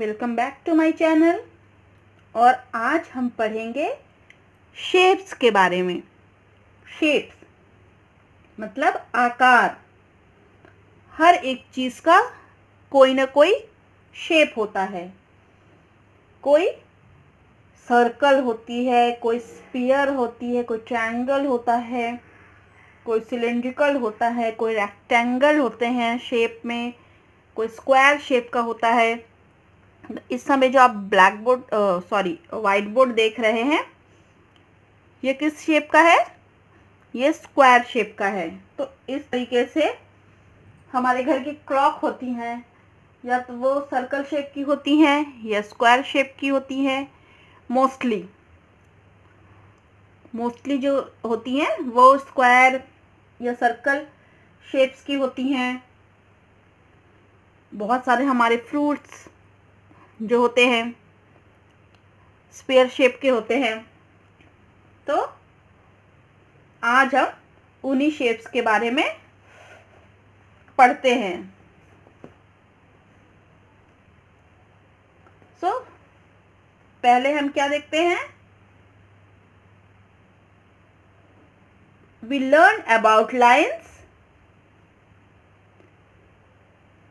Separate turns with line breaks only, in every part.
Welcome back to my channel. और आज हम पढ़ेंगे शेप्स के बारे में। शेप्स मतलब आकार। हर एक चीज़ का कोई ना कोई शेप होता है। कोई सर्कल होती है, कोई स्फीयर होती है, कोई ट्रायंगल होता है, कोई सिलेंड्रिकल होता है, कोई रेक्टेंगल होते हैं शेप में, कोई स्क्वायर शेप का होता है। इस समय जो आप व्हाइट बोर्ड देख रहे हैं, ये किस शेप का है? ये स्क्वायर शेप का है। तो इस तरीके से हमारे घर की क्लॉक होती हैं, या तो वो सर्कल शेप की होती हैं या स्क्वायर शेप की होती हैं। मोस्टली जो होती हैं वो स्क्वायर या सर्कल शेप्स की होती हैं। बहुत सारे हमारे फ्रूट्स जो होते हैं स्फीयर शेप के होते हैं। तो आज हम उन्हीं शेप्स के बारे में पढ़ते हैं। पहले हम क्या देखते हैं? We learn about lines.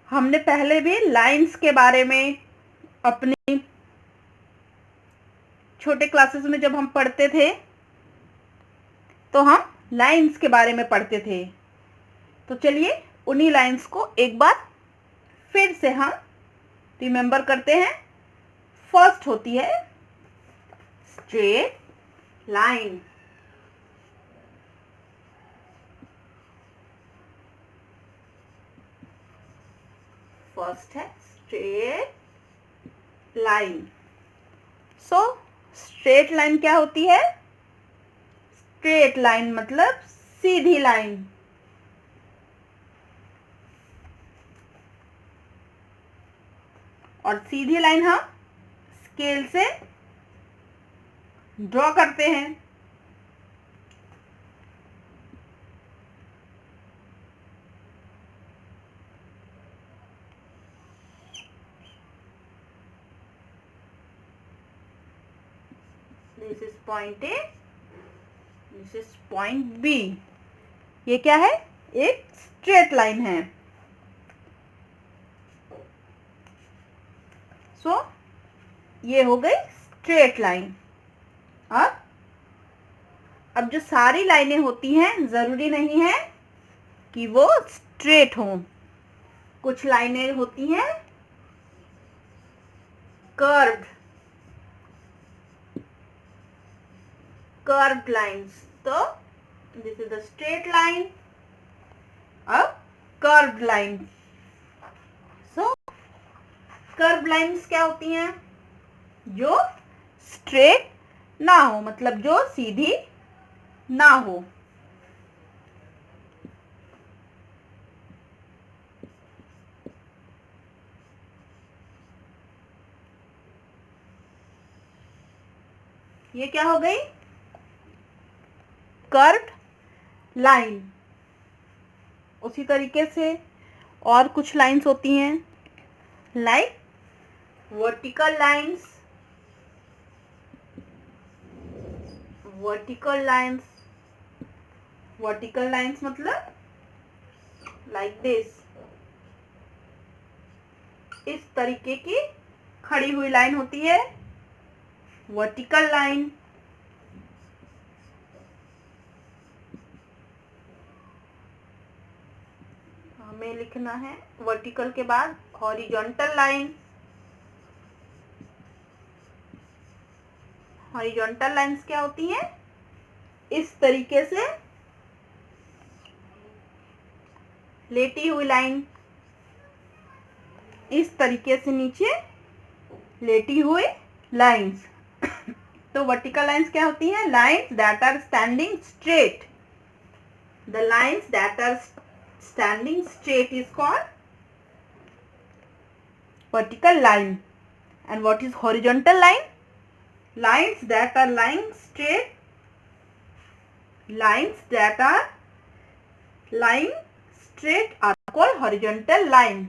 हमने पहले भी लाइन्स के बारे में अपनी छोटे क्लासेस में जब हम पढ़ते थे तो हम लाइन्स के बारे में पढ़ते थे। तो चलिए उन्हीं लाइन्स को एक बार फिर से हम रिमेम्बर करते हैं। फर्स्ट होती है स्ट्रेट लाइन। फर्स्ट है स्ट्रेट लाइन। स्ट्रेट लाइन क्या होती है? स्ट्रेट लाइन मतलब सीधी लाइन। और सीधी लाइन हम स्केल से ड्रॉ करते हैं। This is point A, this is point B. ये क्या है? एक स्ट्रेट लाइन है। ये हो गई स्ट्रेट लाइन। और अब जो सारी लाइनें होती हैं जरूरी नहीं है कि वो स्ट्रेट हों। कुछ लाइनें होती हैं कर्व्ड लाइन्स। तो this is the straight line, अब कर्व्ड लाइन। कर्व्ड लाइन्स क्या होती हैं? जो स्ट्रेट ना हो, मतलब जो सीधी ना हो। ये क्या हो गई? Curved line. उसी तरीके से और कुछ लाइन्स होती हैं like vertical lines. Vertical lines मतलब लाइक दिस, इस तरीके की खड़ी हुई लाइन होती है वर्टिकल लाइन। हमें लिखना है वर्टिकल के बाद हॉरिजॉन्टल लाइन। हॉरिजॉन्टल लाइन्स क्या होती हैं? इस तरीके से लेटी हुई लाइन, इस तरीके से नीचे लेटी हुई लाइन्स। तो वर्टिकल लाइन्स क्या होती हैं? Lines that are standing straight. The lines that are standing straight is called vertical line. And what is horizontal line? Lines that are lying straight, lines that are lying straight are called horizontal line.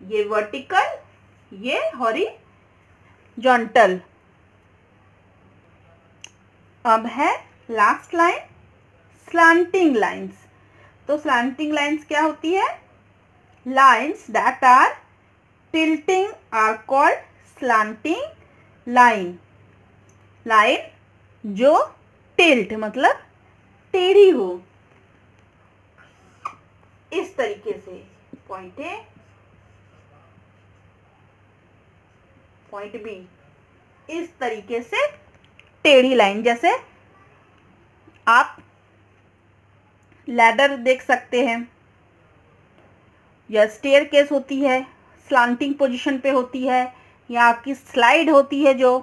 ये vertical, ये horizontal. Horizontal. अब है last line, slanting lines. तो slanting lines क्या होती है? Lines that are tilting are called slanting line. Line जो tilt मतलब टेढ़ी हो, इस तरीके से, पॉइंट ए पॉइंट बी, इस तरीके से टेढ़ी लाइन। जैसे आप लैडर देख सकते हैं, या स्टेयर केस होती है, स्लांटिंग पोजीशन पे होती है, या आपकी स्लाइड होती है जो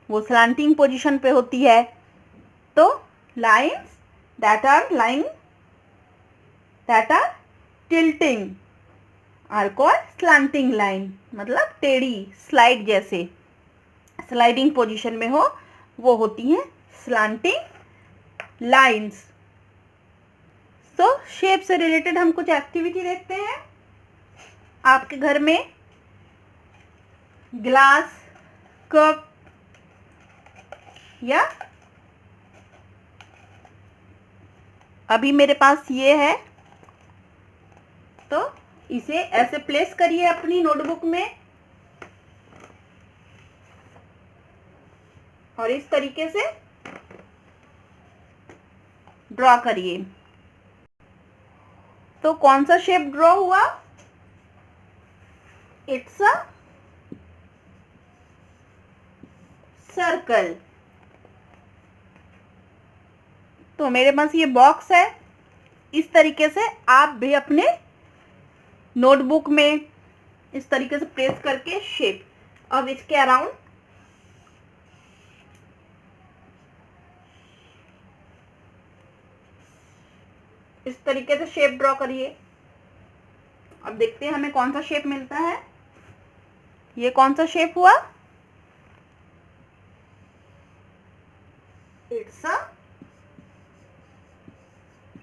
वो स्लांटिंग पोजीशन पे होती है। तो lines that are tilting are called slanting line, मतलब टेढ़ी स्लाइड जैसे स्लाइडिंग पोजीशन में हो, वो होती हैं स्लांटिंग लाइंस। तो शेप से रिलेटेड हम कुछ एक्टिविटी देखते हैं। आपके घर में ग्लास, कप या अभी मेरे पास ये है, तो इसे ऐसे प्लेस करिए अपनी नोटबुक में और इस तरीके से ड्रॉ करिए। तो कौन सा शेप ड्रॉ हुआ? It's a circle. तो मेरे पास ये बॉक्स है, इस तरीके से आप भी अपने नोटबुक में इस तरीके से प्लेस करके शेप, अब इसके अराउंड इस तरीके से शेप ड्रॉ करिए। अब देखते हैं हमें कौन सा शेप मिलता है। ये कौन सा शेप हुआ? It's a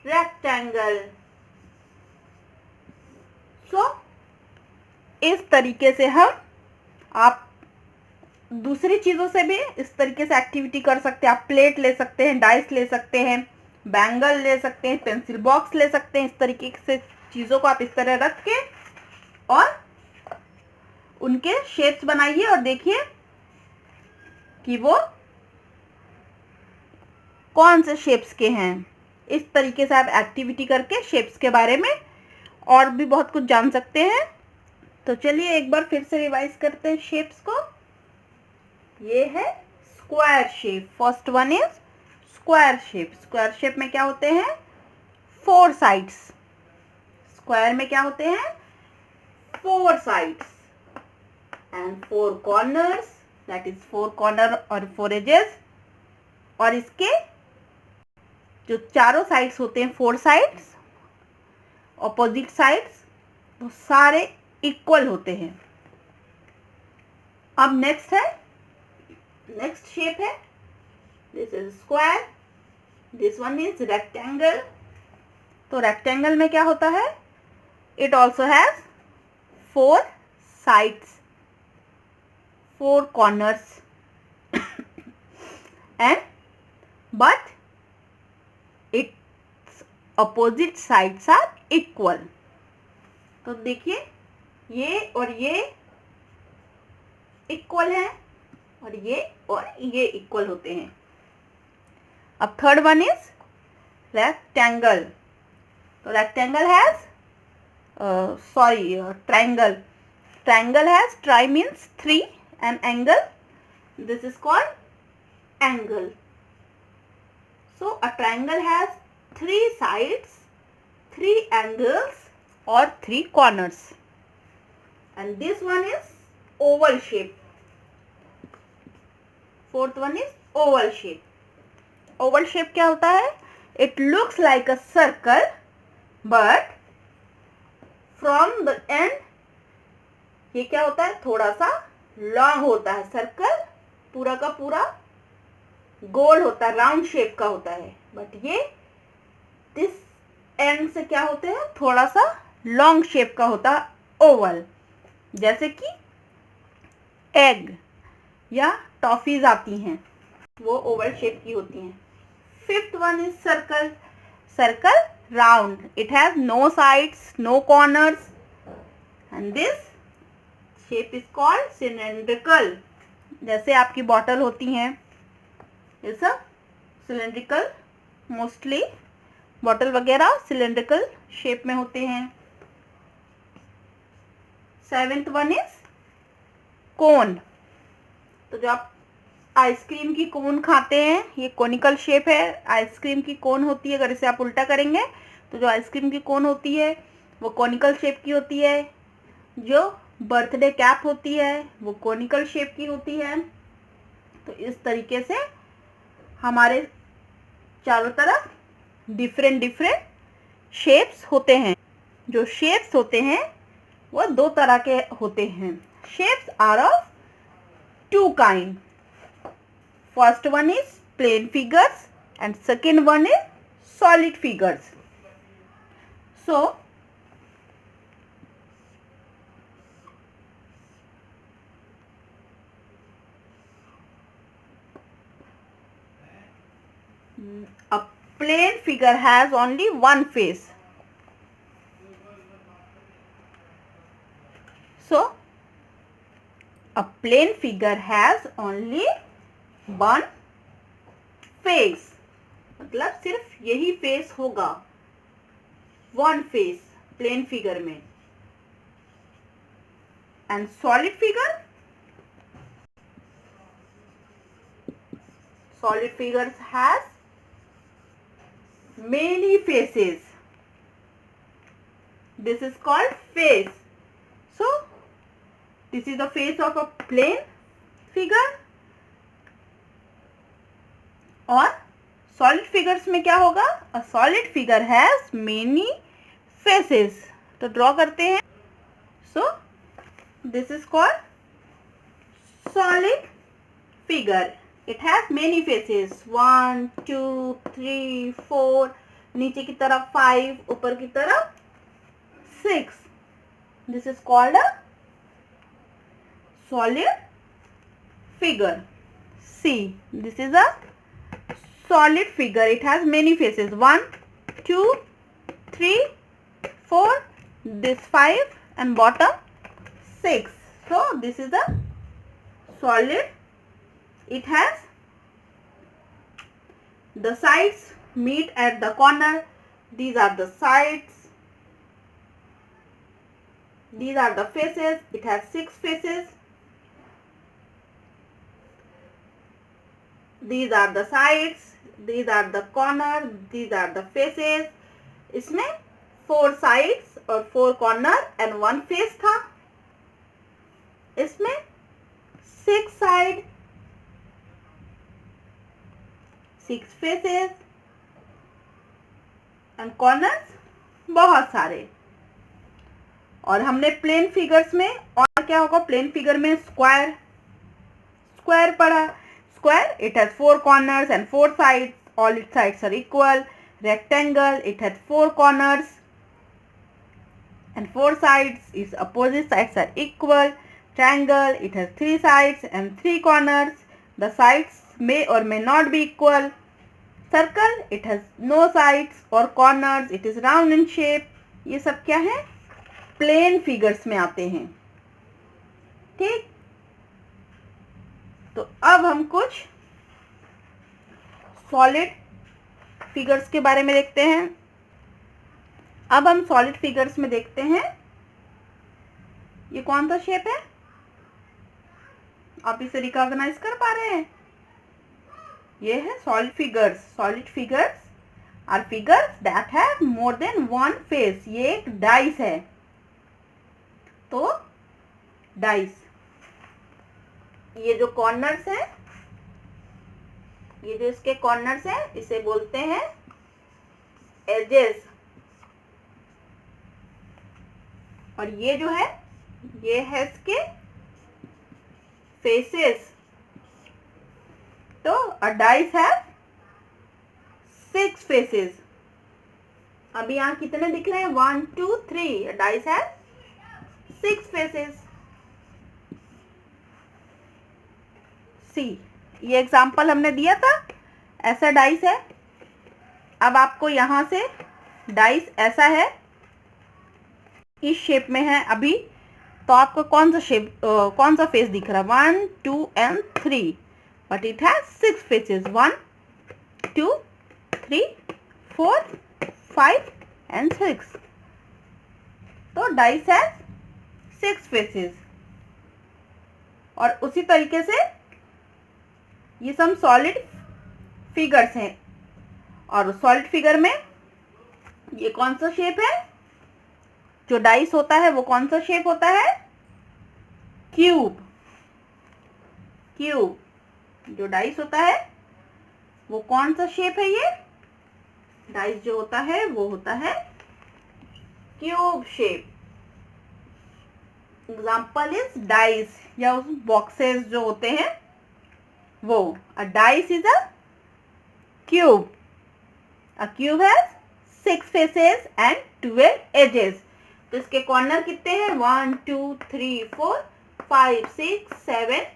rectangle. सो इस तरीके से आप दूसरी चीजों से भी इस तरीके से एक्टिविटी कर सकते हैं। आप प्लेट ले सकते हैं, डाइस ले सकते हैं, बैंगल ले सकते हैं, पेंसिल बॉक्स ले सकते हैं। इस तरीके से चीजों को आप इस तरह रख के और उनके शेप्स बनाइए और देखिए कि वो कौन से शेप्स के हैं। इस तरीके से आप एक्टिविटी करके शेप्स के बारे में और भी बहुत कुछ जान सकते हैं। तो चलिए एक बार फिर से रिवाइज करते हैं शेप्स को। ये है square shape. First one is square shape. Square shape में क्या होते हैं? 4 साइड्स। स्क्वायर में क्या होते हैं? 4 sides and 4 corners, that is 4 corner और 4 एजेस। और इसके जो चारों साइड्स होते हैं, 4 साइड्स, ऑपोजिट साइड्स, वो सारे इक्वल होते हैं। अब नेक्स्ट शेप है, this is square, this one is rectangle. तो रेक्टेंगल में क्या होता है? It also has 4 sides, 4 corners and but its opposite sides are equal। तो देखिए ये और ये इक्वल है और ये इक्वल होते हैं। अब थर्ड वन इज रेक्टेंगल। तो rectangle has triangle. Triangle has tri means 3 and angle, this is called angle. So a triangle has 3 sides, 3 angles or 3 corners, and this one is oval shape. Fourth one is oval shape. Oval shape क्या होता है? It looks like a circle but from the end ये क्या होता है? थोड़ा सा long होता है। सर्कल पूरा का पूरा गोल होता है, राउंड शेप का होता है, बट ये दिस एंड से क्या होते हैं? थोड़ा सा लॉन्ग शेप का होता है, ओवल, जैसे कि एग। या टॉफीज आती हैं, वो ओवल शेप की होती हैं। Fifth one is circle. Circle round, it has no sides, no corners, and this shape is called cylindrical. जैसे आपकी बॉटल होती हैं, it's a cylindrical, mostly bottle वगैरह सिलेंड्रिकल शेप में होते हैं। Seventh one is cone. तो जो आप आइसक्रीम की कोन खाते हैं, ये कोनिकल शेप है, आइसक्रीम की कोन होती है। अगर इसे आप उल्टा करेंगे तो जो आइसक्रीम की कोन होती है वो कोनिकल शेप की होती है। जो बर्थडे कैप होती है वो कोनिकल शेप की होती है। तो इस तरीके से हमारे चारों तरफ डिफरेंट डिफरेंट शेप्स होते हैं। जो शेप्स होते हैं वो दो तरह के होते हैं। Shapes are of two kind. First one is plane figures and second one is solid figures. So a plain figure has only one face. So a plain figure has only one face. मतलब सिर्फ यही face होगा, one face plane figure में। And solid figure, solid figures has many faces. This is called face. So this is the face of a plane figure. और solid figures में क्या होगा? A solid figure has many faces. तो draw करते हैं. So this is called solid figure. It has many faces. 1, 2, 3, 4. नीचे की तरफ 5, ऊपर की तरफ 6. This is called a solid figure. See, this is a solid figure. It has many faces. 1, 2, 3, 4. This 5 and bottom 6. So this is a solid. It has the sides meet at the corner. These are the sides. These are the faces. It has 6 faces. These are the sides. These are the corner. These are the faces. इसमें 4 sides और 4 corner and 1 face था. इसमें 6 side, 6 faces and corners बहुत सारे. और हमने plane figures में और क्या होगा? प्लेन फिगर में स्क्वायर, स्क्वायर पढ़ा. Square, it has 4 corners and 4 sides. All its sides are equal. Rectangle, it has 4 corners and 4 sides. Its opposite sides are equal. Triangle, it has 3 sides and 3 corners. The sides may or may not be equal. Circle, it has no sides or corners. It is round in shape. ये सब क्या है? Plane figures में आते हैं. ठीक. तो अब हम कुछ सॉलिड फिगर्स के बारे में देखते हैं. अब हम सॉलिड फिगर्स में देखते हैं. ये कौन सा शेप है? आप इसे रिकॉग्नाइज कर पा रहे हैं? ये है solid figures. Solid figures are figures that have more than one face. ये एक डाइस है. तो डाइस, ये जो कॉर्नर्स हैं, ये जो इसके कॉर्नर्स हैं, इसे बोलते हैं एजेस. और ये जो है, ये है इसके फेसेस. तो अ डाइस हैव 6 फेसेस. अभी यहाँ कितने दिख रहे हैं? 1, 2, 3. Dice have 6 faces. सी। ये एग्जाम्पल हमने दिया था, ऐसा डाइस है। अब आपको यहाँ से डाइस ऐसा है, इस शेप में है अभी, तो आपको कौन सा शेप, कौन सा फेस दिख रहा है? 1 2 and 3, but it has 6 faces. 1 2 3 4 5 and 6। तो डाइस हैज 6 फेसेस। और उसी तरीके से ये सब सॉलिड फिगर्स हैं। और सॉलिड फिगर में ये कौन सा शेप है? जो डाइस होता है वो कौन सा शेप होता है? क्यूब। क्यूब जो डाइस होता है वो कौन सा शेप है? ये डाइस जो होता है वो होता है cube shape. Example is dice, या उस बॉक्सेस जो होते हैं वो। A dice is a cube. A cube has 6 faces and 12 edges. तो इसके कॉर्नर कितने हैं? 1 2 3 4 5 6 7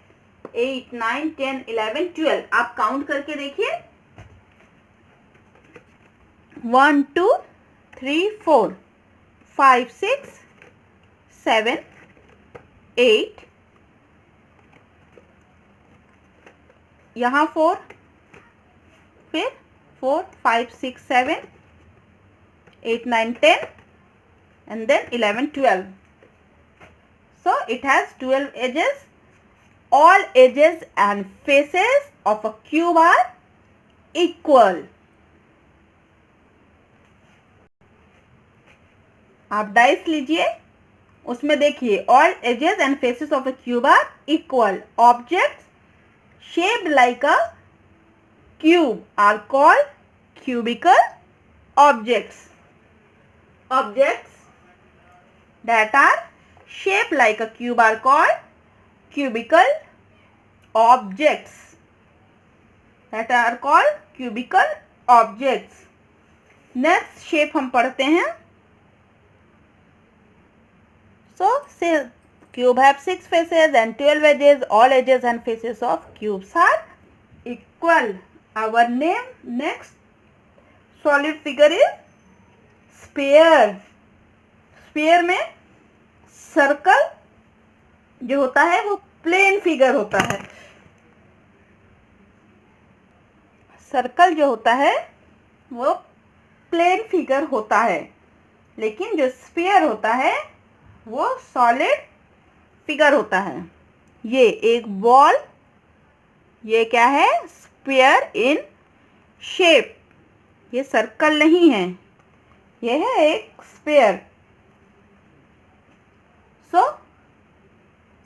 8 9 10 11 12। आप काउंट करके देखिए। 1 2 3 4 5 6 7 8, यहाँ 4, फिर 4 5 6 7 8 9 10 and then 11 12. So it has 12 edges. All edges and faces of a cube are equal. आप डाइस लीजिए, उसमें देखिए all edges and faces of a cube are equal. Objects shaped like a cube are called cubical objects. Objects that are shaped like a cube are called cubical objects. That are called cubical objects. Next shape हम पढ़ते हैं. So say cube have 6 faces and 12 edges. All edges and faces of cubes are equal. Our name next solid figure is sphere. Sphere में circle जो होता है वो plane figure होता है। सर्कल जो होता है वो प्लेन फिगर होता है, लेकिन जो स्फीयर होता है वो सॉलिड फिगर होता है। ये एक बॉल, ये क्या है? Sphere in shape. ये सर्कल नहीं है, ये है एक स्फीयर। सो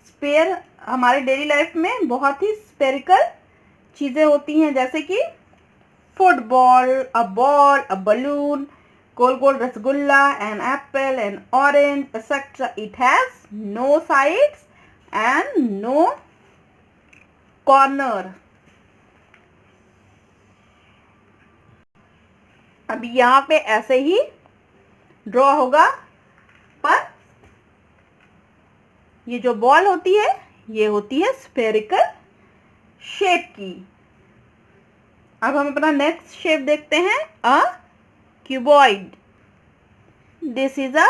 स्फीयर हमारे डेली लाइफ में बहुत ही स्फेरिकल चीज़ें होती हैं, जैसे कि football, a ball, a balloon, गोल गोल rasgulla, an apple, an orange, etcetera. It has no sides and no corner. अभी यहाँ पे ऐसे ही ड्रॉ होगा, पर ये जो बॉल होती है ये होती है स्फेरिकल शेप की. अब हम अपना नेक्स्ट शेप देखते हैं, a cuboid. This is a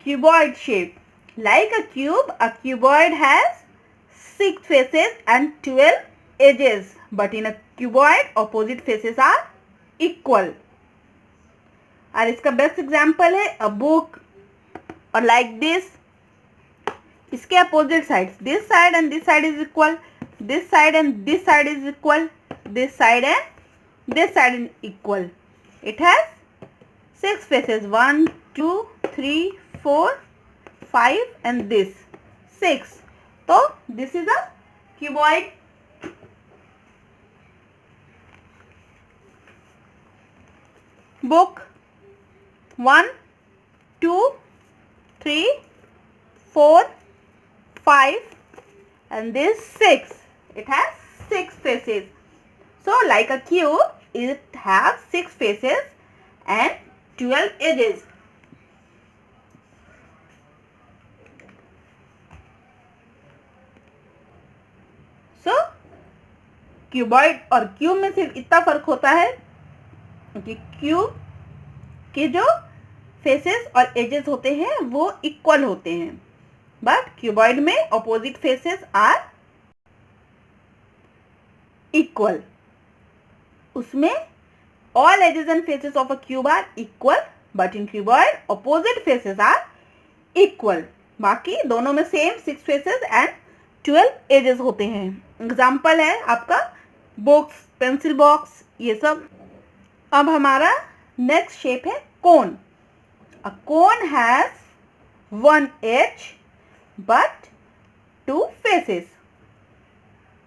cuboid shape. Like a cube, a cuboid has 6 faces and 12 edges, but in a cuboid opposite faces are equal. और इसका बेस्ट एग्जाम्पल है अ बुक, और लाइक दिस. इसके opposite sides, this side and this side is equal, this side and this side is equal, this side and this side is equal. It has 6 faces, 1 2 3 4 5 and this 6. So this is a cuboid. Book 1 2 3 4 5 and this 6. It has 6 faces. So like a cube, it has 6 faces and 12 edges. Cuboid और cube में सिर्फ इतना फर्क होता है कि cube के जो फेसेस और एजेस होते हैं वो इक्वल होते हैं, बट क्यूबॉइड में ऑपोजिट फेसेस आर इक्वल। उसमें all edges and faces of a cube are equal, but in cuboid opposite faces are equal। बाकी दोनों में सेम 6 फेसेस एंड 12 एजेस होते हैं। एग्जाम्पल है आपका बॉक्स, पेंसिल बॉक्स, ये सब। अब हमारा नेक्स्ट शेप है कोन। अ कोन has 1 as but 2 faces।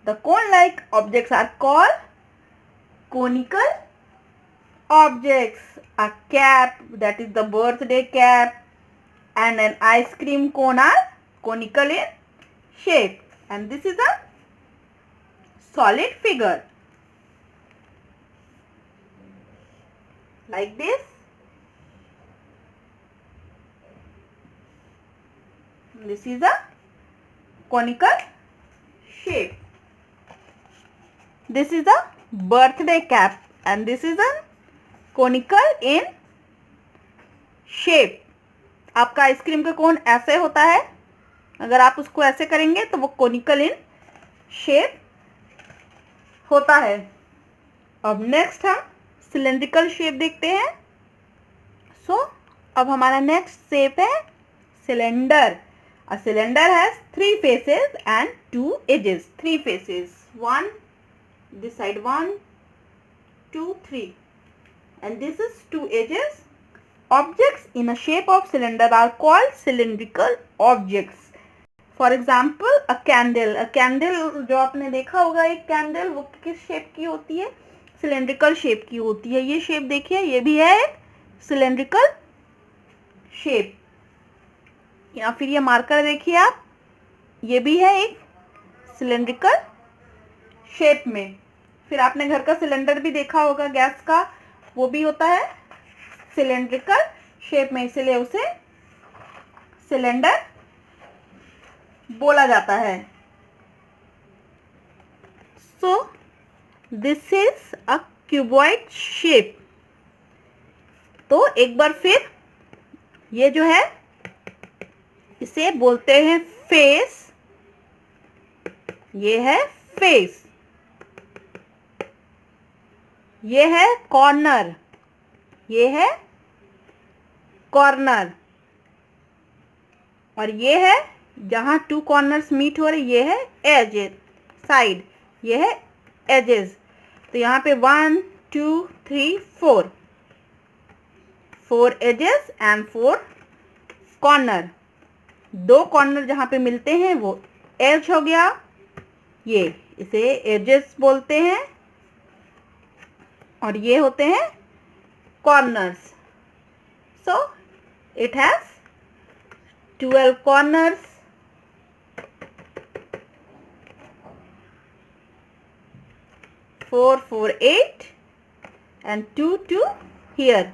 The cone-like objects are called conical objects। A cap, that is the birthday cap, and an ice cream cone are conical in shape, and this is a solid figure like this। This is a conical shape। This is a birthday cap and this is a conical in shape। आपका ice cream का कोन ऐसे होता है, अगर आप उसको ऐसे करेंगे तो वो कोनिकल इन शेप होता है। अब नेक्स्ट हम सिलेंड्रिकल शेप देखते हैं। अब हमारा नेक्स्ट शेप है cylinder. A cylinder has 3 faces and 2 edges। 3 faces, 1 this side, 1 2 3, and this is 2 edges। Objects in a shape of cylinder are called cylindrical objects। For example, a candle। a candle जो आपने देखा होगा, एक candle वो किस shape की होती है? सिलेंड्रिकल शेप की होती है। ये शेप देखिए, ये भी है एक सिलेंड्रिकल शेप। या फिर ये मार्कर देखिए आप, ये भी है एक सिलेंड्रिकल शेप में। फिर आपने घर का सिलेंडर भी देखा होगा गैस का, वो भी होता है सिलेंड्रिकल शेप में, इसलिए उसे सिलेंडर बोला जाता है। So this is a cuboid shape. तो एक बार फिर ये जो है इसे बोलते हैं फेस। ये है फेस। ये है कॉर्नर। ये है कॉर्नर। और ये है जहां 2 कॉर्नर्स मीट हो रहे, ये है एजेस, साइड, ये है एजेस। तो यहाँ पे 1 2 3 4 एजेस एंड 4 कॉर्नर। 2 कॉर्नर जहां पे मिलते हैं वो एज हो गया, ये इसे एजेस बोलते हैं, और ये होते हैं corners. So it has 12 corners, 4 4 8 and 2 2 here।